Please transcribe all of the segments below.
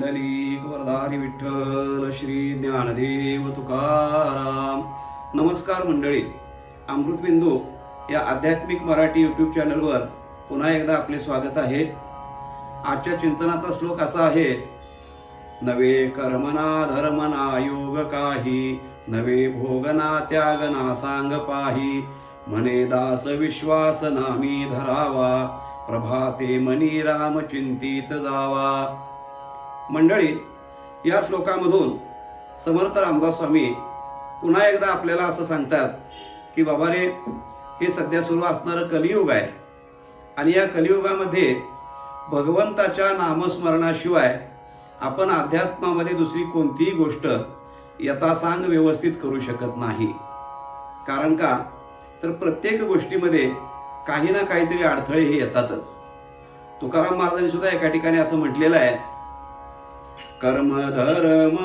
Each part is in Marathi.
पुंडलिक वरदारी विठ्ठल श्री ज्ञानदेव तुकाराम. नमस्कार मंडळी, अमृतबिंदू या आध्यात्मिक मराठी यूट्यूब चॅनलवर पुन्हा एकदा आपले स्वागत आहे. आजच्या चिंतनाचा श्लोक असा आहे: नवे कर्मना धर्मना योग काही, नवे भोगना त्यागना सांग पाही, म्हणे दास विश्वास नामी धरावा, प्रभाते मनी राम चिंतित जावा. मंडळी, या श्लोकामधून समर्थ रामदास स्वामी पुन्हा एकदा आपल्याला असं सांगतात की बाबा रे, हे सध्या सुरू असणारं कलियुग आहे आणि या कलियुगामध्ये भगवंताच्या नामस्मरणाशिवाय आपण अध्यात्मामध्ये दुसरी कोणतीही गोष्ट यथासांग व्यवस्थित करू शकत नाही. कारण का तर प्रत्येक गोष्टीमध्ये काही ना काहीतरी अडथळे हे येतातच. तुकाराम महाराजांनी सुद्धा एका ठिकाणी असं म्हटलेलं आहे: कर्म धर्म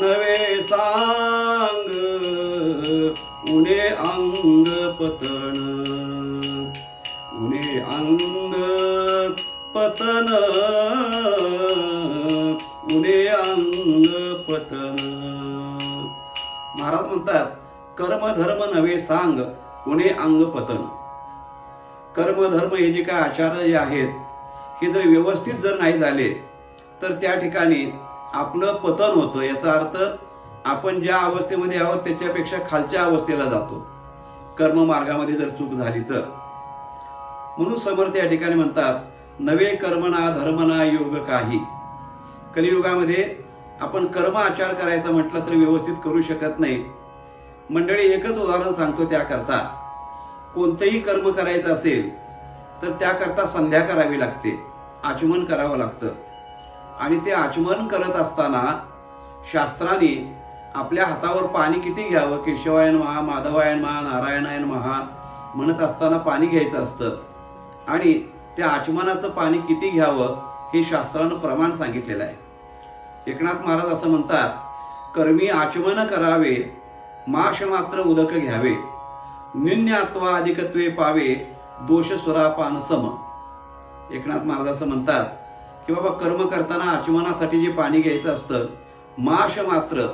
नवे सांग, उणे अंग पतन, उणे अंग पतन, उणे अंग पतन. महाराज म्हणतात, कर्म धर्म नवे सांग, उणे अंग पतन. कर्म धर्म हे जे काय आचार जे आहेत हे जर व्यवस्थित जर नाही झाले तर त्या ठिकाणी आपलं पतन होतं. याचा अर्थ आपण ज्या अवस्थेमध्ये आहोत त्याच्यापेक्षा खालच्या अवस्थेला जातो, कर्म मार्गामध्ये जर चूक झाली तर. म्हणून समर्थ या ठिकाणी म्हणतात, नवे कर्मना धर्मना योग काही. कलियुगामध्ये आपण कर्म आचार करायचा म्हटलं तर व्यवस्थित करू शकत नाही. मंडळी, एकच उदाहरण सांगतो त्याकरता. कोणतंही कर्म करायचं असेल तर त्याकरता संध्या करावी लागते, आचमन करावं लागतं. आणि ते आचमन करत असताना शास्त्राने आपल्या हातावर पाणी किती घ्यावं, केशवायन महा, माधवायन महा, नारायणायन महा म्हणत असताना पाणी घ्यायचं असतं. आणि त्या आचमनाचं पाणी किती घ्यावं हे शास्त्रानं प्रमाण सांगितलेलं आहे. एकनाथ महाराज असं म्हणतात, कर्मी आचमन करावे, माश मात्र उदक घ्यावे, निन्यात्वा अधिकत्वे पावे, दोष सुरापान सम. एकनाथ महाराज असं म्हणतात की बाबा, कर्म करताना आचमनासाठी जे पाणी घ्यायचं असतं, माश मात्र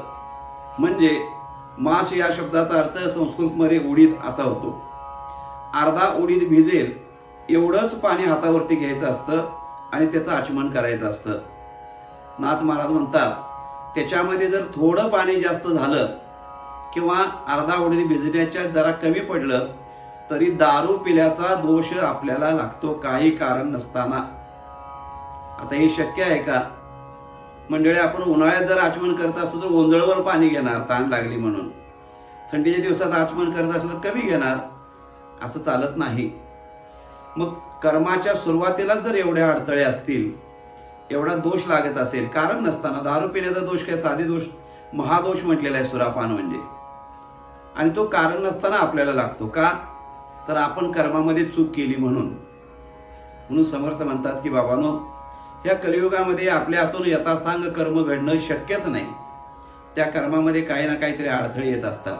म्हणजे माश या शब्दाचा अर्थ संस्कृतमध्ये उडीद असा होतो. अर्धा उडीद भिजेल एवढंच पाणी हातावरती घ्यायचं असतं आणि त्याचं आचमन करायचं असतं. नाथ महाराज म्हणतात, त्याच्यामध्ये जर थोडं पाणी जास्त झालं किंवा अर्धा उडीद भिजण्याच्या जरा कमी पडलं तरी दारू पिल्याचा दोष आपल्याला लागतो, काही कारण नसताना. आता हे शक्य आहे का मंडळी? आपण उन्हाळ्यात जर आचमन करत असतो तर ओंजळवर पाणी घेणार तहान लागली म्हणून, थंडीच्या दिवसात आचमन करत असलं तर कमी घेणार, असं चालत नाही. मग कर्माच्या सुरुवातीलाच जर एवढे अडथळे असतील, एवढा दोष लागत असेल कारण नसताना, दारू पिण्याचा दोष काय साधी दोष, महादोष म्हटलेला आहे सुरापान म्हणजे, आणि तो कारण नसताना आपल्याला लागतो. का तर आपण कर्मामध्ये चूक केली म्हणून. म्हणून समर्थ म्हणतात की बाबांनो, या कलियुगामध्ये आपल्या हातून यथासांग कर्म घडणं शक्यच नाही. त्या कर्मामध्ये काही ना काहीतरी अडथळे येत असतात.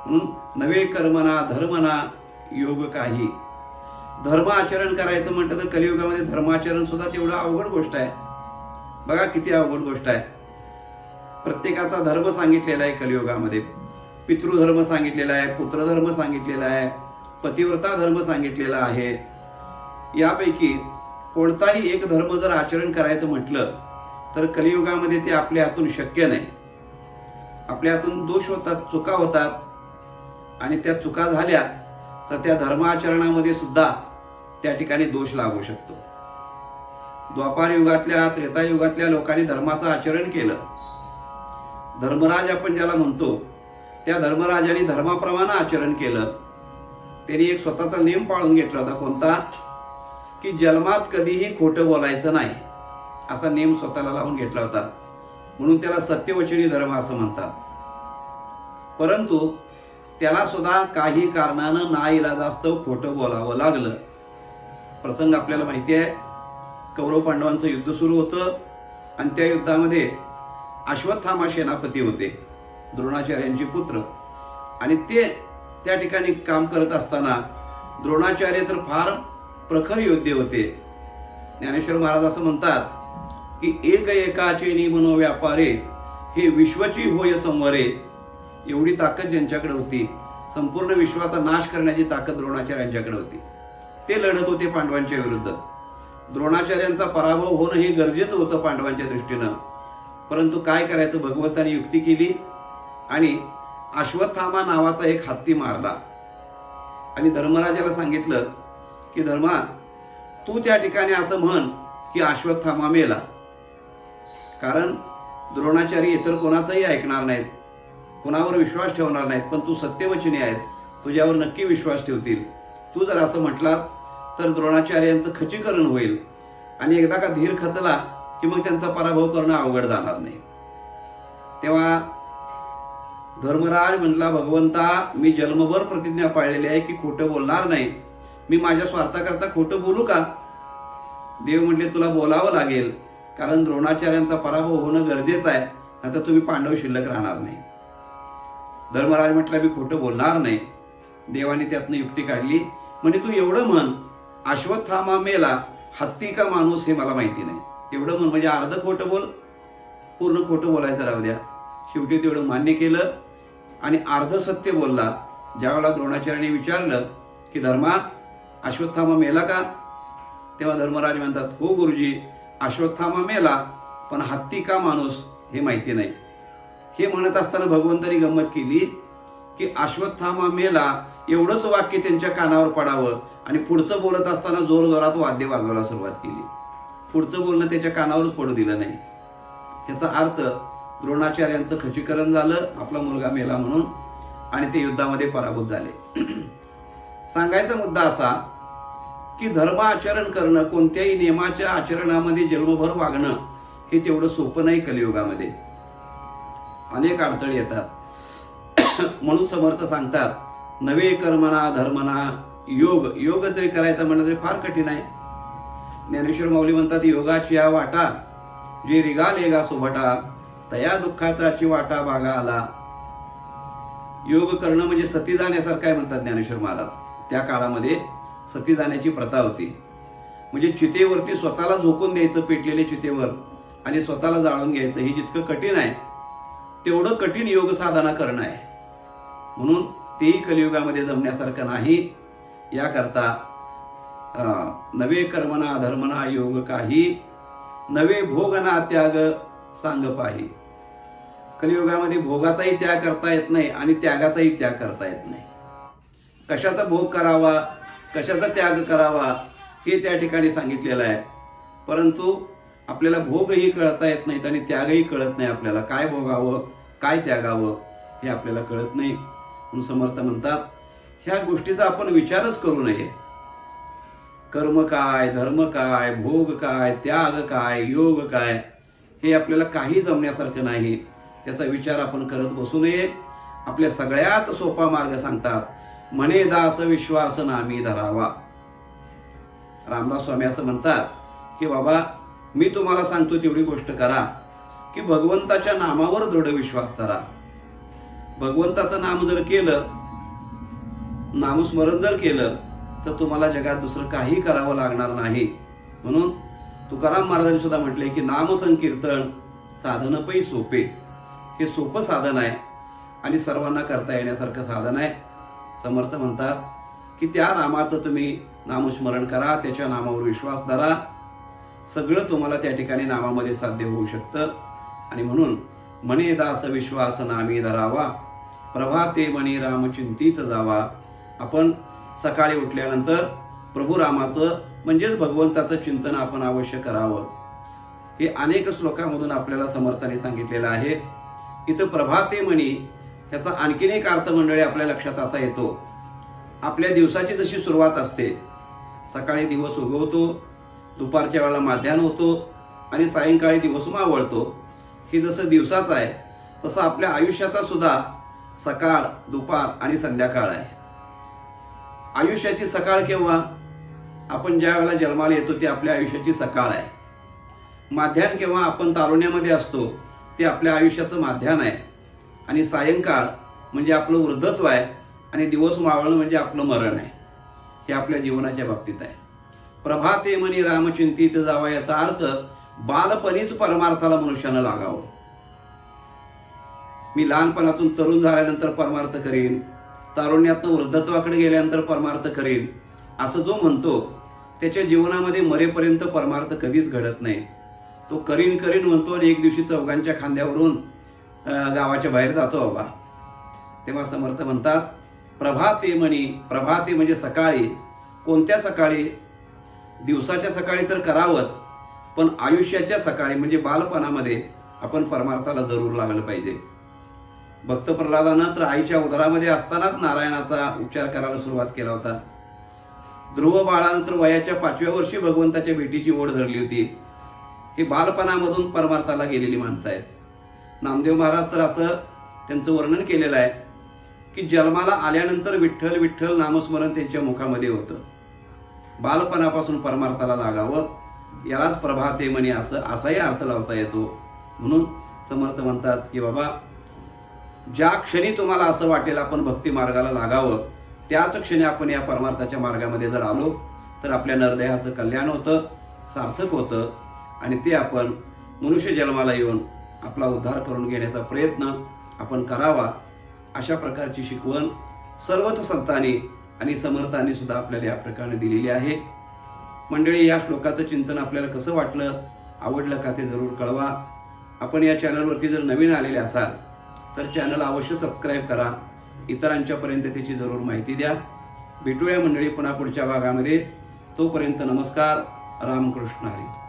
म्हणून नवे कर्मना धर्मना योग काही. धर्म आचरण करायचं म्हटलं तर कलियुगामध्ये धर्माचरण सुद्धा तेवढं अवघड गोष्ट आहे. बघा किती अवघड गोष्ट आहे. प्रत्येकाचा धर्म सांगितलेला आहे कलियुगामध्ये. पितृधर्म सांगितलेला आहे, पुत्रधर्म सांगितलेला आहे, पतिव्रता धर्म सांगितलेला आहे. यापैकी कोणताही एक धर्म जर आचरण करायचं म्हटलं तर कलियुगामध्ये ते आपल्या हातून शक्य नाही. आपल्या हातून दोष होतात, चुका होतात, आणि त्या चुका झाल्या तर त्या धर्माचरणामध्ये सुद्धा त्या ठिकाणी दोष लागू शकतो. द्वापार युगातल्या, त्रेतायुगातल्या लोकांनी धर्माचं आचरण केलं. धर्मराज आपण ज्याला म्हणतो त्या धर्मराजाने धर्माप्रमाणे आचरण केलं. त्यांनी एक स्वतःचा नियम पाळून घेतला होता. कोणता? की जन्मात कधीही खोटं बोलायचं नाही, असा नियम स्वतःला लावून घेतला होता. म्हणून त्याला सत्यवचनी धर्म असं म्हणतात. परंतु त्याला सुद्धा काही कारणानं नाईलाजास्तव खोटं बोलावं लागलं. प्रसंग आपल्याला माहिती आहे. कौरव पांडवांचं युद्ध सुरू होतं आणि त्या युद्धामध्ये अश्वत्थामा सेनापती होते, द्रोणाचार्यांचे पुत्र. आणि ते त्या ठिकाणी काम करत असताना द्रोणाचार्य तर फार प्रखर योद्धे होते. ज्ञानेश्वर महाराज असं म्हणतात की एक एकाचे निमनो व्यापारे हे विश्वची होय संवरे. एवढी ताकद ज्यांच्याकडे होती, संपूर्ण विश्वाचा नाश करण्याची ताकद द्रोणाचार्यांच्याकडे होती. ते लढत होते पांडवांच्या विरुद्ध. द्रोणाचार्यांचा पराभव होणं हे गरजेचं होतं पांडवांच्या दृष्टीनं. परंतु काय करायचं, भगवंताने युक्ती केली आणि अश्वत्थामा नावाचा एक हत्ती मारला आणि धर्मराजाला सांगितलं की धर्मा, तू त्या ठिकाणी असं म्हण की अश्वत्थामा मेला. कारण द्रोणाचार्य इतर कोणाचाही ऐकणार नाहीत, कोणावर विश्वास ठेवणार नाहीत, पण तू सत्यवचनी आहेस, तुझ्यावर नक्की विश्वास ठेवतील. तू जर असं म्हटलास तर द्रोणाचार्यांचं खचीकरण होईल आणि एकदा का धीर खचला की मग त्यांचा पराभव करणं अवघड जाणार नाही. तेव्हा धर्मराज म्हटला, भगवंता, मी जन्मभर प्रतिज्ञा पाळलेली आहे की खोटं बोलणार नाही. मी माझ्या स्वार्थाकरता खोटं बोलू का? देव म्हटले, तुला बोलावं लागेल, कारण द्रोणाचार्यांचा पराभव होणं गरजेचं आहे. आता तुम्ही पांडव शिल्लक राहणार नाही. धर्मराज म्हटला, मी खोटं बोलणार नाही. देवाने त्यातनं युक्ती काढली, म्हणजे तू एवढं म्हण, अश्वत्थामा मेला, हत्ती का माणूस हे मला माहिती नाही. एवढं म्हण, म्हणजे अर्ध खोटं बोल, पूर्ण खोटं बोलायचं राहू द्या. शेवटी तेवढं मान्य केलं आणि अर्ध सत्य बोलला. ज्यावेळेला द्रोणाचार्याने विचारलं की धर्मा, अश्वत्थामा मेला का? तेव्हा धर्मराज म्हणतात, हो गुरुजी, अश्वत्थामा मेला, पण हत्ती का माणूस हे माहिती नाही. हे म्हणत असताना भगवंतानी गंमत केली की अश्वत्थामा मेला एवढंच वाक्य त्यांच्या कानावर पडावं आणि पुढचं बोलत असताना जोरजोरात वाद्य वाजवायला सुरुवात केली. पुढचं बोलणं त्याच्या कानावरच पडू दिलं नाही. याचा अर्थ द्रोणाचार्यांचं खचीकरण झालं, आपला मुलगा मेला म्हणून, आणि ते युद्धामध्ये पराभूत झाले. सांगायचा मुद्दा असा की धर्म आचरण करणं, कोणत्याही नियमाच्या आचरणामध्ये जन्मभर वागणं हे तेवढं सोपं नाही. कलियुगामध्ये अनेक अडथळे येतात. म्हणून समर्थ सांगतात, नवे कर्मणा धर्मणा योग. योग जरी करायचा म्हणलं तरी फार कठीण आहे. ज्ञानेश्वर माऊली म्हणतात, योगाची या वाटा जे रिगालेगा सुभटा, तया दुःखाचाची वाटा भागा आला. योग करणं म्हणजे सती जाण्यासारखं आहे म्हणतात ज्ञानेश्वर महाराज. त्या काळामध्ये सती जाण्याची प्रथा होती. म्हणजे चितेवरती स्वतःला झोकून द्यायचं, पेटलेल्या चितेवर, आणि स्वतःला जाळून घ्यायचं. हे जितकं कठीण आहे तेवढं कठीण योग साधना करणं आहे. म्हणून तेही कलियुगामध्ये जमण्यासारखं नाही. याकरता नवे कर्मना धर्मना योग काही, नवे भोगना त्याग सांग पाही. कलियुगामध्ये भोगाचाही त्याग करता येत नाही आणि त्यागाचाही त्याग करता येत नाही. कशाचा भोग करावा, कशाचा त्याग करावा हे त्या ठिकाणी सांगितलेलं आहे. परंतु आपल्याला भोगही कळता येत नाहीत आणि त्यागही कळत नाही. आपल्याला काय भोगावं, काय त्यागावं हे आपल्याला कळत नाही. म्हणून समर्थ म्हणतात, ह्या गोष्टीचा आपण विचारच करू नये. कर्म काय, धर्म काय, भोग काय, त्याग काय, योग काय, हे आपल्याला काही जमण्यासारखं नाही. त्याचा विचार आपण करत बसू नये. आपल्या सगळ्यात सोपा मार्ग सांगतात, म्हणे दास विश्वास नामी धरावा. रामदास स्वामी असं म्हणतात की बाबा, मी तुम्हाला सांगतो तेवढी गोष्ट करा की भगवंताच्या नामावर दृढ विश्वास धरा. भगवंताचं नाम जर केलं, नामस्मरण जर केलं, तर तुम्हाला जगात दुसरं काही करावं लागणार नाही. म्हणून तुकाराम महाराजांनी सुद्धा म्हटले की नाम संकीर्तन साधन पै सोपे. हे सोपं साधन आहे आणि सर्वांना करता येण्यासारखं साधन आहे. समर्थ म्हणतात की त्या नामाचं तुम्ही नामस्मरण करा, त्याच्या नामावर विश्वास धरा, सगळं तुम्हाला त्या ठिकाणी नामामध्ये साध्य होऊ शकतं. आणि म्हणून म्हणे दास विश्वास नामी धरावा, प्रभाते मणी राम चिंतित जावा. आपण सकाळी उठल्यानंतर प्रभू रामाचं म्हणजेच भगवंताचं चिंतन आपण अवश्य करावं. हे अनेक श्लोकांमधून आपल्याला समर्थाने सांगितलेलं आहे. इथं प्रभाते मणी ह्याचा आणखीन एक अर्थ मंडळी आपल्या लक्षात असा येतो, आपल्या दिवसाची जशी सुरुवात असते, सकाळी दिवस उगवतो, दुपारच्या वेळेला माध्यान्ह होतो आणि सायंकाळी दिवस मावळतो. हे जसं दिवसाचं आहे तसं आपल्या आयुष्याचा सुद्धा सकाळ, दुपार आणि संध्याकाळ आहे. आयुष्याची सकाळ केव्हा? आपण ज्या वेळेला जन्माला येतो ती आपल्या आयुष्याची सकाळ आहे. माध्यान्ह केव्हा? आपण तारुण्यामध्ये असतो ते आपल्या आयुष्याचं माध्यान्ह आहे. आणि सायंकाळ म्हणजे आपलं वृद्धत्व आहे आणि दिवस मावळणं म्हणजे आपलं मरण आहे. हे आपल्या जीवनाच्या बाबतीत आहे. प्रभाते मनी रामचिंतित जावा याचा अर्थ बालपणीच परमार्थाला मनुष्यानं लागावं. मी लहानपणातून तरुण झाल्यानंतर परमार्थ करीन, तारुण्यातनं वृद्धत्वाकडे गेल्यानंतर परमार्थ करीन, असं जो म्हणतो त्याच्या जीवनामध्ये मरेपर्यंत परमार्थ कधीच घडत नाही. तो करीन करीन म्हणतो आणि एक दिवशी चौघांच्या खांद्यावरून गावाच्या बाहेर जातो बाबा. तेव्हा समर्थ म्हणतात, प्रभाते म्हणी, प्रभाते म्हणजे सकाळी. कोणत्या सकाळी? दिवसाच्या सकाळी तर करावंच, पण आयुष्याच्या सकाळी म्हणजे बालपणामध्ये आपण परमार्थाला जरूर लागलं पाहिजे. भक्त प्रल्हादानं तर आईच्या उदरामध्ये असतानाच नारायणाचा उच्चार करायला सुरुवात केला होता. ध्रुव बाळानंतर वयाच्या 5व्या वर्षी भगवंताच्या भेटीची ओढ धरली होती. ही बालपणामधून परमार्थाला गेलेली माणसं आहेत. नामदेव महाराज तर असं त्यांचं वर्णन केलेलं आहे की जन्माला आल्यानंतर विठ्ठल विठ्ठल नामस्मरण त्यांच्या मुखामध्ये होतं. बालपणापासून परमार्थाला लागावं, यालाच प्रभाते म्हणे असाही अर्थ लावता येतो. म्हणून समर्थ म्हणतात की बाबा, ज्या क्षणी तुम्हाला असं वाटेल आपण भक्ती मार्गाला लागावं, त्याच क्षणी आपण या परमार्थाच्या मार्गामध्ये जर आलो तर आपल्या नरदेहाचं कल्याण होतं, सार्थक होतं आणि ते आपण मनुष्य जन्माला येऊन आपला उद्धार करून घेण्याचा प्रयत्न आपण करावा. अशा प्रकारची शिकवण सर्वच संतांनी आणि समर्थांनी सुद्धा आपल्याला या प्रकारे दिलेली आहे. मंडळी, या श्लोकाचं चिंतन आपल्याला कसं वाटलं, आवडलं का ते जरूर कळवा. आपण या चॅनलवरती जर नवीन आलेले असाल तर चॅनल अवश्य सबस्क्राईब करा, इतरांच्यापर्यंत त्याची जरूर माहिती द्या. भेटूया मंडळी पुन्हा पुढच्या भागामध्ये. तोपर्यंत नमस्कार. रामकृष्ण हरी.